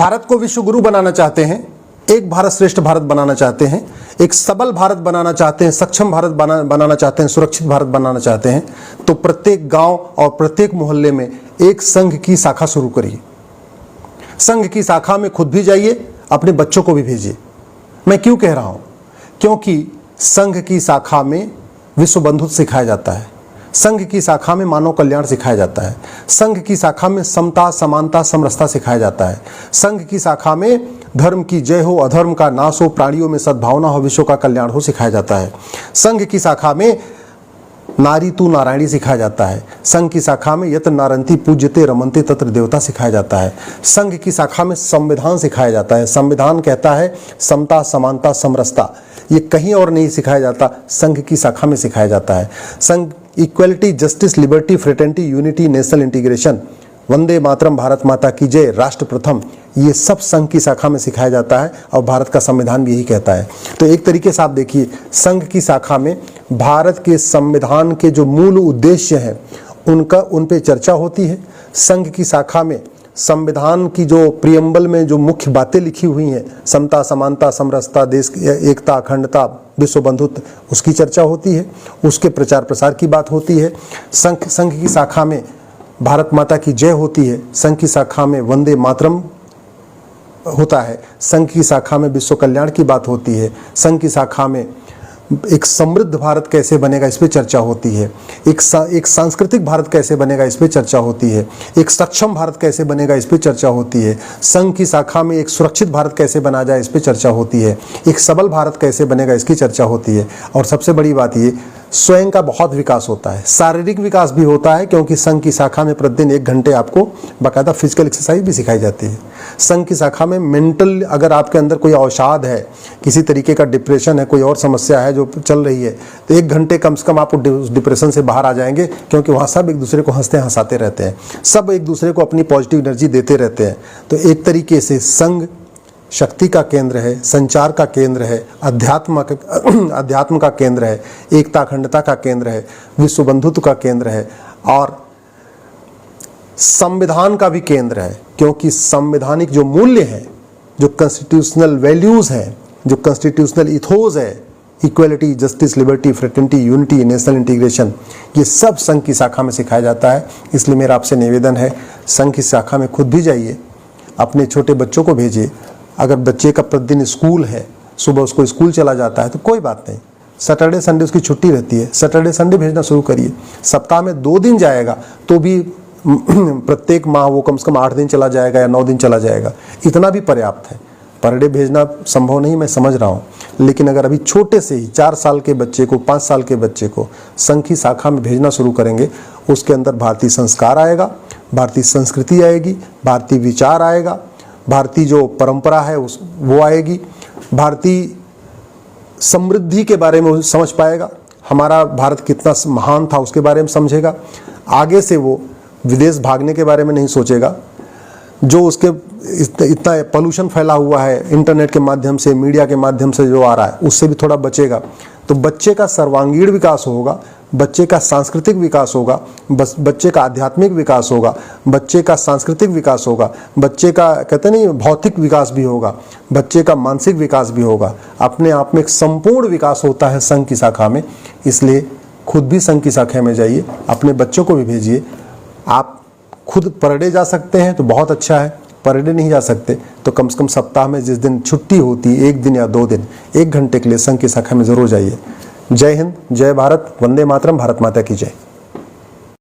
भारत को विश्व गुरु बनाना चाहते हैं, एक भारत श्रेष्ठ भारत बनाना चाहते हैं, एक सबल भारत बनाना चाहते हैं, सक्षम भारत बनाना चाहते हैं, सुरक्षित भारत बनाना चाहते हैं, तो प्रत्येक गांव और प्रत्येक मोहल्ले में एक संघ की शाखा शुरू करिए। संघ की शाखा में खुद भी जाइए, अपने बच्चों को भी भेजिए। मैं क्यों कह रहा हूं? क्योंकि संघ की शाखा में विश्व बंधुत्व सिखाया जाता है, संघ की शाखा में मानव कल्याण सिखाया जाता है, संघ की शाखा में समता, समानता, समरसता सिखाया जाता है, संघ की शाखा में धर्म की जय हो, अधर्म का नाश हो, प्राणियों में सद्भावना हो, विश्व का कल्याण हो सिखाया जाता है। संघ की शाखा में नारी तू नारायणी सिखाया जाता है। संघ की शाखा में यत नारंती पूज्यते रमन्ते तत्र देवता सिखाया जाता है। संघ की शाखा में संविधान सिखाया जाता है। संविधान कहता है समता, समानता, समरसता। ये कहीं और नहीं सिखाया जाता, संघ की शाखा में सिखाया जाता है। संघ equality, justice, liberty, fraternity, unity, national integration, वंदे मातरम, भारत माता की जय, राष्ट्र प्रथम, ये सब संघ की शाखा में सिखाया जाता है और भारत का संविधान भी यही कहता है। तो एक तरीके से आप देखिए, संघ की शाखा में भारत के संविधान के जो मूल उद्देश्य हैं उन पे चर्चा होती है। संघ की शाखा में संविधान की जो प्रियम्बल में जो मुख्य बातें लिखी हुई हैं, समता, समानता, समरसता, देश की एकता, अखंडता, विश्व बंधुत्व, उसकी चर्चा होती है, उसके प्रचार प्रसार की बात होती है। संघ की शाखा में भारत माता की जय होती है, संघ की शाखा में वंदे मातरम होता है, संघ की शाखा में विश्व कल्याण की बात होती है, संघ की शाखा में एक समृद्ध भारत कैसे बनेगा इस पे चर्चा होती है, एक सांस्कृतिक भारत कैसे बनेगा इस पे चर्चा होती है, एक सक्षम भारत कैसे बनेगा इस पे चर्चा होती है, संघ की शाखा में एक सुरक्षित भारत कैसे बना जाए इस पे चर्चा होती है, एक सबल भारत कैसे बनेगा इसकी चर्चा होती है। और सबसे बड़ी बात ये, स्वयं का बहुत विकास होता है, शारीरिक विकास भी होता है, क्योंकि संघ की शाखा में प्रतिदिन 1 घंटे आपको बाकायदा फिजिकल एक्सरसाइज भी सिखाई जाती है। संघ की शाखा में मेंटल, अगर आपके अंदर कोई अवसाद है, किसी तरीके का डिप्रेशन है, कोई और समस्या है जो चल रही है, तो 1 घंटे कम से कम आप डिप्रेशन से बाहर आ जाएंगे, क्योंकि वहाँ सब एक दूसरे को हंसते हंसाते रहते हैं, सब एक दूसरे को अपनी पॉजिटिव एनर्जी देते रहते हैं। तो एक तरीके से संघ शक्ति का केंद्र है, संचार का केंद्र है, अध्यात्म का केंद्र है, एकता अखंडता का केंद्र है, विश्व बंधुत्व का केंद्र है और संविधान का भी केंद्र है। क्योंकि संवैधानिक जो मूल्य हैं, जो कॉन्स्टिट्यूशनल वैल्यूज हैं, जो कॉन्स्टिट्यूशनल इथोस है, equality, justice, liberty, fraternity, unity, national integration, ये सब संघ की शाखा में सिखाया जाता है। इसलिए मेरा आपसे निवेदन है, संघ की शाखा में खुद भी जाइए, अपने छोटे बच्चों को भेजिए। अगर बच्चे का प्रतिदिन स्कूल है, सुबह उसको स्कूल चला जाता है तो कोई बात नहीं, सैटरडे संडे उसकी छुट्टी रहती है, सैटरडे संडे भेजना शुरू करिए। सप्ताह में 2 दिन जाएगा तो भी प्रत्येक माह वो कम से कम 8 दिन चला जाएगा या 9 दिन चला जाएगा, इतना भी पर्याप्त है। पर डे भेजना संभव नहीं, मैं समझ रहा हूँ, लेकिन अगर अभी छोटे से ही 4 साल के बच्चे को, 5 साल के बच्चे को संघ की शाखा में भेजना शुरू करेंगे, उसके अंदर भारतीय संस्कार आएगा, भारतीय संस्कृति आएगी, भारतीय विचार आएगा, भारतीय जो परंपरा है वो आएगी, भारतीय समृद्धि के बारे में समझ पाएगा, हमारा भारत कितना महान था उसके बारे में समझेगा। आगे से वो विदेश भागने के बारे में नहीं सोचेगा, जो उसके इतना पोल्यूशन फैला हुआ है इंटरनेट के माध्यम से, मीडिया के माध्यम से जो आ रहा है, उससे भी थोड़ा बचेगा। तो बच्चे का सर्वांगीण विकास होगा, बच्चे का सांस्कृतिक विकास होगा, बच्चे का आध्यात्मिक विकास होगा, बच्चे का सांस्कृतिक विकास होगा, बच्चे का कहते नहीं भौतिक विकास भी होगा, बच्चे का मानसिक विकास भी होगा। अपने आप में एक संपूर्ण विकास होता है संघ की शाखा में। इसलिए खुद भी संघ की शाखा में जाइए, अपने बच्चों को भी भेजिए। आप खुद पर डे जा सकते हैं तो बहुत अच्छा है, पर डे नहीं जा सकते तो कम से कम सप्ताह में जिस दिन छुट्टी होती है, 1 दिन या 2 दिन, 1 घंटे के लिए संघ की शाखा में जरूर जाइए। जय हिंद, जय भारत, वंदे मातरम, भारत माता की जय।